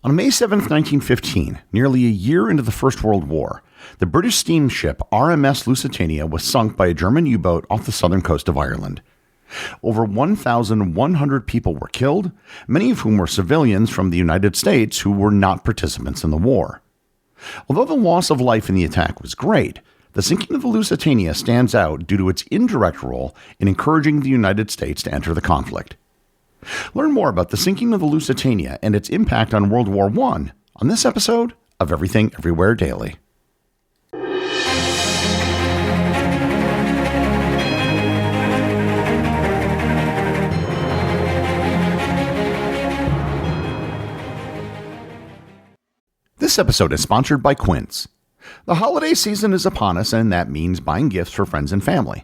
On May 7, 1915, nearly a year into the First World War, the British steamship RMS Lusitania was sunk by a German U-boat off the southern coast of Ireland. Over 1,100 people were killed, many of whom were civilians from the United States who were not participants in the war. Although the loss of life in the attack was great, the sinking of the Lusitania stands out due to its indirect role in encouraging the United States to enter the conflict. Learn more about the sinking of the Lusitania and its impact on World War I on this episode of Everything Everywhere Daily. This episode is sponsored by Quince. The holiday season is upon us, and that means buying gifts for friends and family.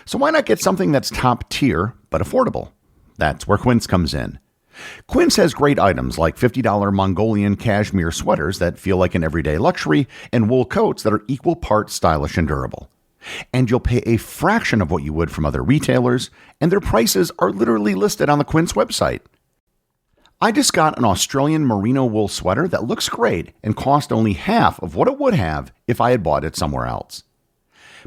So why not get something that's top tier but affordable? That's where Quince comes in. Quince has great items like $50 Mongolian cashmere sweaters that feel like an everyday luxury and wool coats that are equal parts stylish and durable. And you'll pay a fraction of what you would from other retailers, and their prices are literally listed on the Quince website. I just got an Australian merino wool sweater that looks great and cost only half of what it would have if I had bought it somewhere else.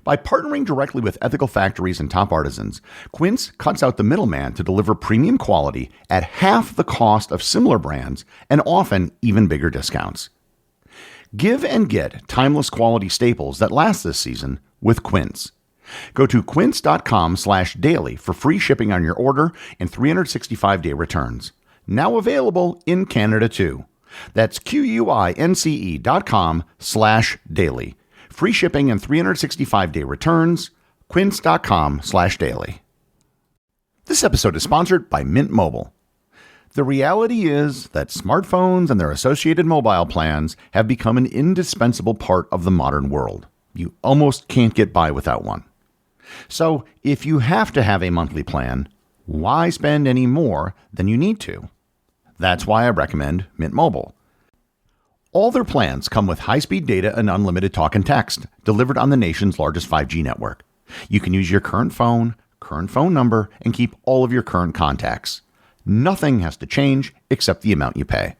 By partnering directly with ethical factories and top artisans, Quince cuts out the middleman to deliver premium quality at half the cost of similar brands and often even bigger discounts. Give and get timeless quality staples that last this season with Quince. Go to quince.com/daily for free shipping on your order and 365-day returns. Now available in Canada too. That's QUINCE.com/daily. Free shipping and 365-day returns. Quince.com/daily. This episode is sponsored by Mint Mobile. The reality is that smartphones and their associated mobile plans have become an indispensable part of the modern world. You almost can't get by without one. So if you have to have a monthly plan, why spend any more than you need to? That's why I recommend Mint Mobile. All their plans come with high-speed data and unlimited talk and text delivered on the nation's largest 5G network. You can use your current phone number, and keep all of your current contacts. Nothing has to change except the amount you pay.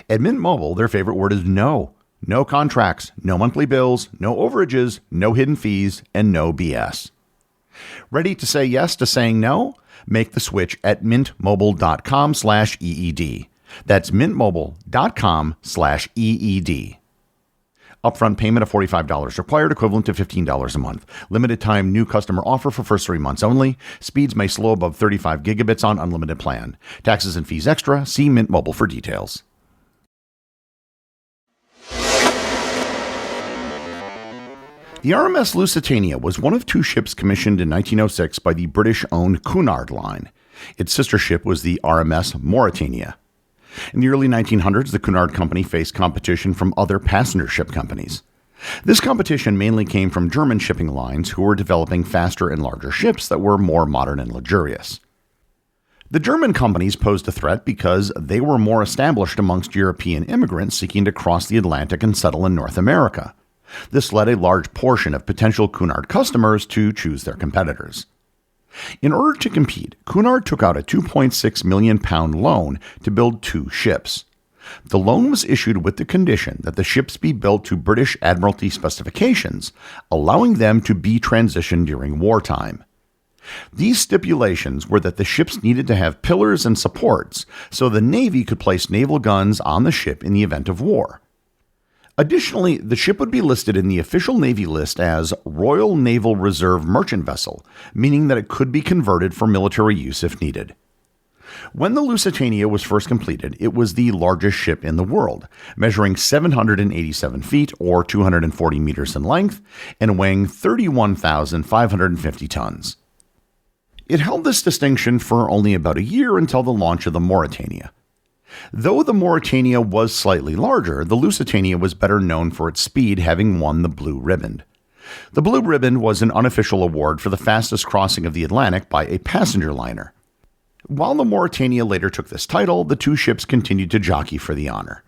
At Mint Mobile, their favorite word is no. No contracts, no monthly bills, no overages, no hidden fees, and no BS. Ready to say yes to saying no? Make the switch at mintmobile.com/EED. That's mintmobile.com/EED. Upfront payment of $45 required, equivalent to $15 a month. Limited time new customer offer for first 3 months only. Speeds may slow above 35 gigabits on unlimited plan. Taxes and fees extra. See Mint Mobile for details. The RMS Lusitania was one of 2 ships commissioned in 1906 by the British-owned Cunard Line. Its sister ship was the RMS Mauretania. In the early 1900s, the Cunard Company faced competition from other passenger ship companies. This competition mainly came from German shipping lines who were developing faster and larger ships that were more modern and luxurious. The German companies posed a threat because they were more established amongst European immigrants seeking to cross the Atlantic and settle in North America. This led a large portion of potential Cunard customers to choose their competitors. In order to compete, Cunard took out a £2.6 million loan to build 2 ships. The loan was issued with the condition that the ships be built to British Admiralty specifications, allowing them to be transitioned during wartime. These stipulations were that the ships needed to have pillars and supports so the Navy could place naval guns on the ship in the event of war. Additionally, the ship would be listed in the official Navy list as Royal Naval Reserve Merchant Vessel, meaning that it could be converted for military use if needed. When the Lusitania was first completed, it was the largest ship in the world, measuring 787 feet or 240 meters in length and weighing 31,550 tons. It held this distinction for only about a year until the launch of the Mauretania. Though the Mauretania was slightly larger, the Lusitania was better known for its speed, having won the Blue Ribbon. The Blue Ribbon was an unofficial award for the fastest crossing of the Atlantic by a passenger liner. While the Mauretania later took this title, the 2 ships continued to jockey for the honor.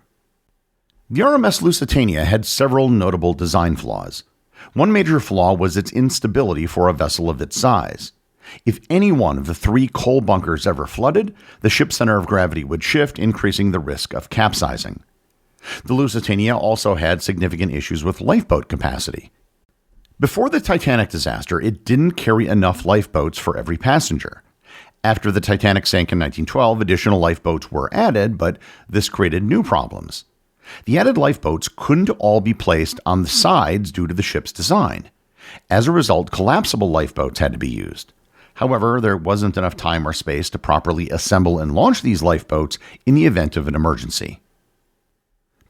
The RMS Lusitania had several notable design flaws. One major flaw was its instability for a vessel of its size. If any one of the 3 coal bunkers ever flooded, the ship's center of gravity would shift, increasing the risk of capsizing. The Lusitania also had significant issues with lifeboat capacity. Before the Titanic disaster, it didn't carry enough lifeboats for every passenger. After the Titanic sank in 1912, additional lifeboats were added, but this created new problems. The added lifeboats couldn't all be placed on the sides due to the ship's design. As a result, collapsible lifeboats had to be used. However, there wasn't enough time or space to properly assemble and launch these lifeboats in the event of an emergency.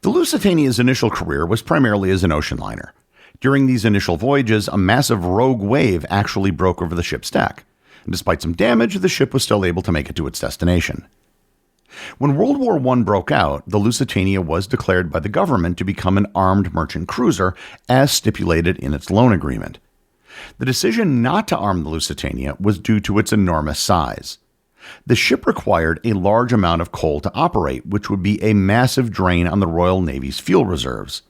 The Lusitania's initial career was primarily as an ocean liner. During these initial voyages, a massive rogue wave actually broke over the ship's deck. And despite some damage, the ship was still able to make it to its destination. When World War I broke out, the Lusitania was declared by the government to become an armed merchant cruiser, as stipulated in its loan agreement. The decision not to arm the Lusitania was due to its enormous size. The ship required a large amount of coal to operate, which would be a massive drain on the Royal Navy's fuel reserves.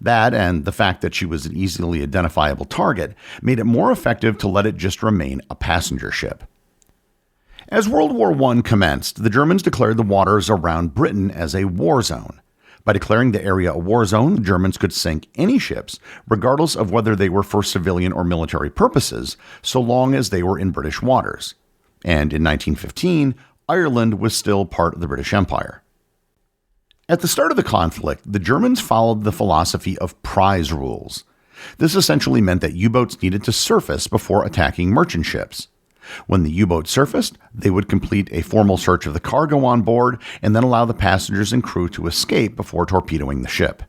That, and the fact that she was an easily identifiable target, made it more effective to let it just remain a passenger ship. As World War I commenced, the Germans declared the waters around Britain as a war zone. By declaring the area a war zone, the Germans could sink any ships, regardless of whether they were for civilian or military purposes, so long as they were in British waters. And in 1915, Ireland was still part of the British Empire. At the start of the conflict, the Germans followed the philosophy of prize rules. This essentially meant that U-boats needed to surface before attacking merchant ships. When the U-boat surfaced, they would complete a formal search of the cargo on board and then allow the passengers and crew to escape before torpedoing the ship.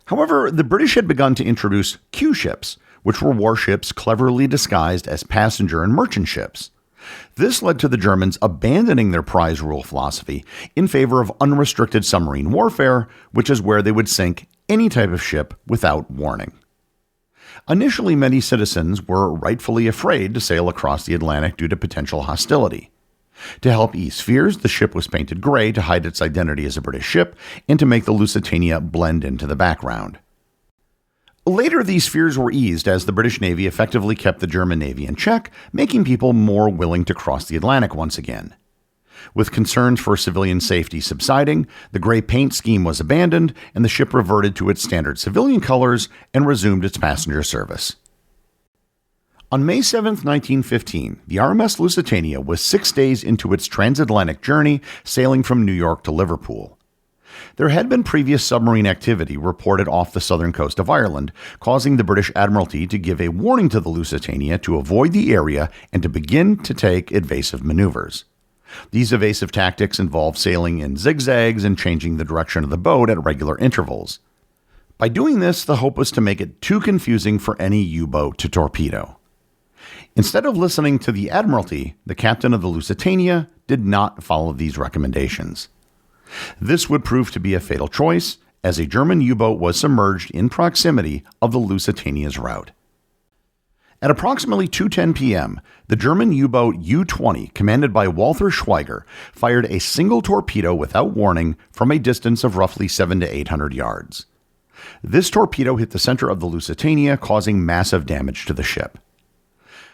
However, the British had begun to introduce Q-ships, which were warships cleverly disguised as passenger and merchant ships. This led to the Germans abandoning their prize rule philosophy in favor of unrestricted submarine warfare, which is where they would sink any type of ship without warning. Initially, many citizens were rightfully afraid to sail across the Atlantic due to potential hostility. To help ease fears, the ship was painted gray to hide its identity as a British ship and to make the Lusitania blend into the background. Later, these fears were eased as the British Navy effectively kept the German Navy in check, making people more willing to cross the Atlantic once again. With concerns for civilian safety subsiding, the gray paint scheme was abandoned and the ship reverted to its standard civilian colors and resumed its passenger service. On May 7, 1915, the RMS Lusitania was 6 days into its transatlantic journey, sailing from New York to Liverpool. There had been previous submarine activity reported off the southern coast of Ireland, causing the British Admiralty to give a warning to the Lusitania to avoid the area and to begin to take evasive maneuvers. These evasive tactics involved sailing in zigzags and changing the direction of the boat at regular intervals. By doing this, the hope was to make it too confusing for any U-boat to torpedo. Instead of listening to the Admiralty, the captain of the Lusitania did not follow these recommendations. This would prove to be a fatal choice, as a German U-boat was submerged in proximity of the Lusitania's route. At approximately 2:10 p.m., the German U-boat U-20, commanded by Walter Schweiger, fired a single torpedo without warning from a distance of roughly 700 to 800 yards. This torpedo hit the center of the Lusitania, causing massive damage to the ship.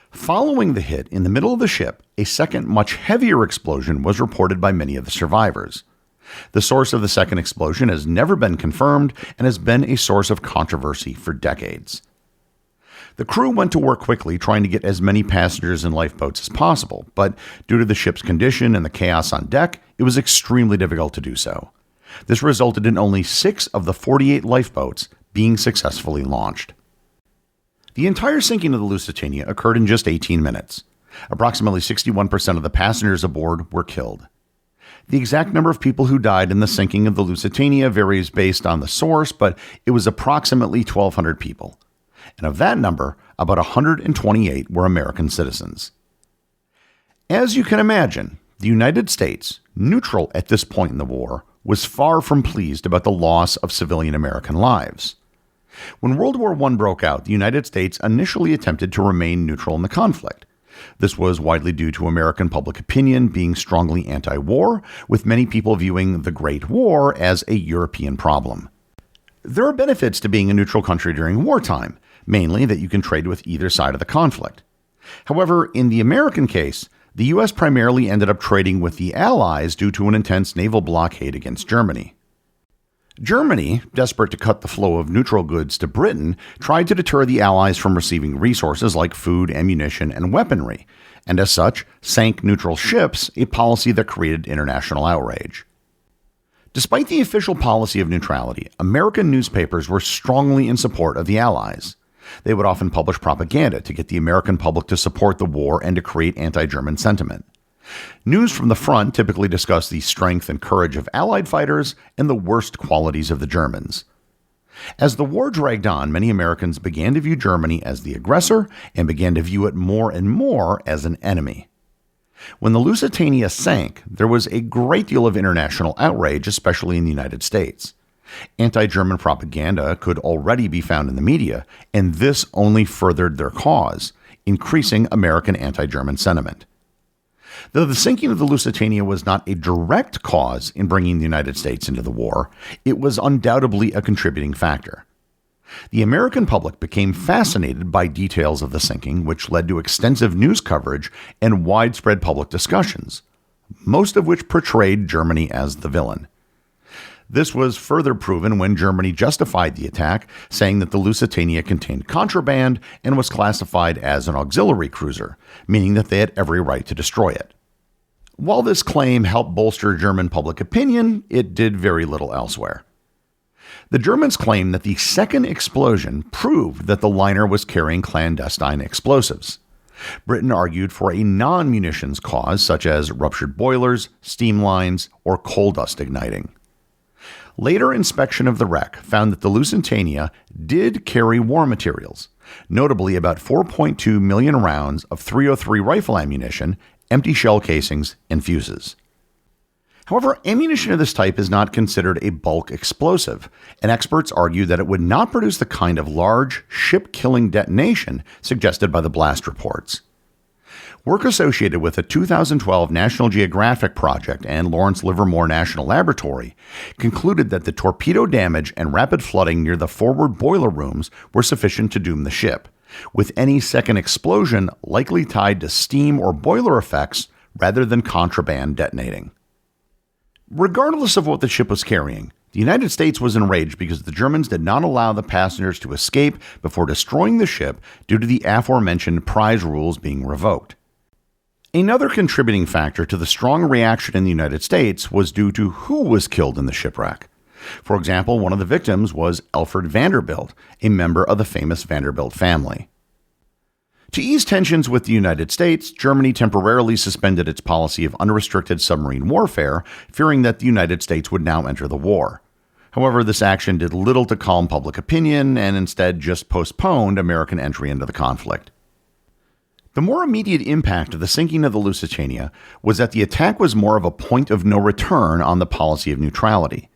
Following the hit in the middle of the ship, a second, much heavier explosion was reported by many of the survivors. The source of the second explosion has never been confirmed and has been a source of controversy for decades. The crew went to work quickly trying to get as many passengers and lifeboats as possible, but due to the ship's condition and the chaos on deck, it was extremely difficult to do so. This resulted in only 6 of the 48 lifeboats being successfully launched. The entire sinking of the Lusitania occurred in just 18 minutes. Approximately 61% of the passengers aboard were killed. The exact number of people who died in the sinking of the Lusitania varies based on the source, but it was approximately 1,200 people. And of that number, about 128 were American citizens. As you can imagine, the United States, neutral at this point in the war, was far from pleased about the loss of civilian American lives. When World War I broke out, the United States initially attempted to remain neutral in the conflict. This was widely due to American public opinion being strongly anti-war, with many people viewing the Great War as a European problem. There are benefits to being a neutral country during wartime, mainly that you can trade with either side of the conflict. However, in the American case, the U.S. primarily ended up trading with the Allies due to an intense naval blockade against Germany. Germany, desperate to cut the flow of neutral goods to Britain, tried to deter the Allies from receiving resources like food, ammunition, and weaponry, and as such, sank neutral ships, a policy that created international outrage. Despite the official policy of neutrality, American newspapers were strongly in support of the Allies. They would often publish propaganda to get the American public to support the war and to create anti-German sentiment. News from the front typically discussed the strength and courage of Allied fighters and the worst qualities of the Germans. As the war dragged on, many Americans began to view Germany as the aggressor and began to view it more and more as an enemy. When the Lusitania sank, there was a great deal of international outrage, especially in the United States. Anti-German propaganda could already be found in the media, and this only furthered their cause, increasing American anti-German sentiment. Though the sinking of the Lusitania was not a direct cause in bringing the United States into the war, it was undoubtedly a contributing factor. The American public became fascinated by details of the sinking, which led to extensive news coverage and widespread public discussions, most of which portrayed Germany as the villain. This was further proven when Germany justified the attack, saying that the Lusitania contained contraband and was classified as an auxiliary cruiser, meaning that they had every right to destroy it. While this claim helped bolster German public opinion, it did very little elsewhere. The Germans claimed that the second explosion proved that the liner was carrying clandestine explosives. Britain argued for a non-munitions cause, such as ruptured boilers, steam lines, or coal dust igniting. Later inspection of the wreck found that the Lusitania did carry war materials, notably about 4.2 million rounds of .303 rifle ammunition, empty shell casings, and fuses. However, ammunition of this type is not considered a bulk explosive, and experts argue that it would not produce the kind of large, ship-killing detonation suggested by the blast reports. Work associated with the 2012 National Geographic Project and Lawrence Livermore National Laboratory concluded that the torpedo damage and rapid flooding near the forward boiler rooms were sufficient to doom the ship, with any second explosion likely tied to steam or boiler effects rather than contraband detonating. Regardless of what the ship was carrying, the United States was enraged because the Germans did not allow the passengers to escape before destroying the ship due to the aforementioned prize rules being revoked. Another contributing factor to the strong reaction in the United States was due to who was killed in the shipwreck. For example, one of the victims was Alfred Vanderbilt, a member of the famous Vanderbilt family. To ease tensions with the United States, Germany temporarily suspended its policy of unrestricted submarine warfare, fearing that the United States would now enter the war. However, this action did little to calm public opinion and instead just postponed American entry into the conflict. The more immediate impact of the sinking of the Lusitania was that the attack was more of a point of no return on the policy of neutrality.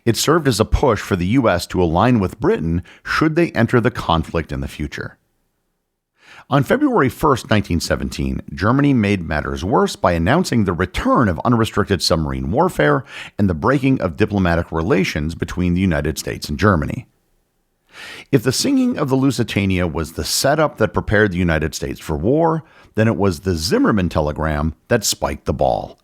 It served as a push for the U.S. to align with Britain should they enter the conflict in the future. On February 1, 1917, Germany made matters worse by announcing the return of unrestricted submarine warfare and the breaking of diplomatic relations between the United States and Germany. If the sinking of the Lusitania was the setup that prepared the United States for war, then it was the Zimmermann telegram that spiked the ball.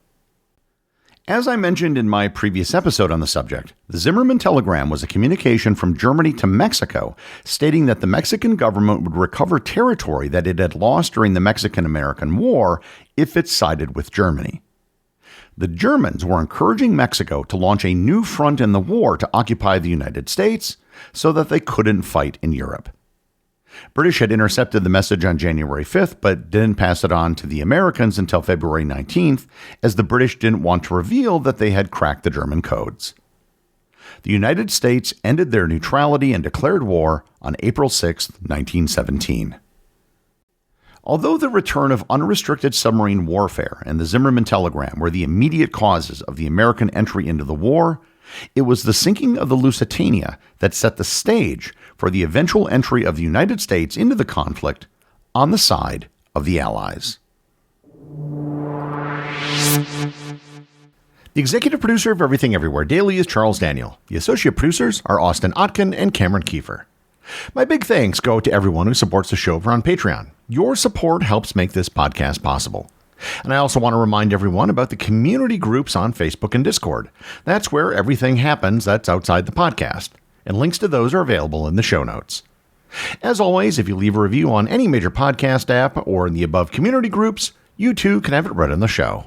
As I mentioned in my previous episode on the subject, the Zimmermann telegram was a communication from Germany to Mexico stating that the Mexican government would recover territory that it had lost during the Mexican-American War if it sided with Germany. The Germans were encouraging Mexico to launch a new front in the war to occupy the United States so that they couldn't fight in Europe. British had intercepted the message on January 5th, but didn't pass it on to the Americans until February 19th, as the British didn't want to reveal that they had cracked the German codes. The United States ended their neutrality and declared war on April 6, 1917. Although the return of unrestricted submarine warfare and the Zimmermann telegram were the immediate causes of the American entry into the war, it was the sinking of the Lusitania that set the stage for the eventual entry of the United States into the conflict on the side of the Allies. The executive producer of Everything Everywhere Daily is Charles Daniel. The associate producers are Austin Oetken and Cameron Kieffer. My big thanks go to everyone who supports the show over on Patreon. Your support helps make this podcast possible. And I also want to remind everyone about the community groups on Facebook and Discord. That's where everything happens that's outside the podcast, and links to those are available in the show notes. As always, if you leave a review on any major podcast app or in the above community groups, you too can have it read on the show.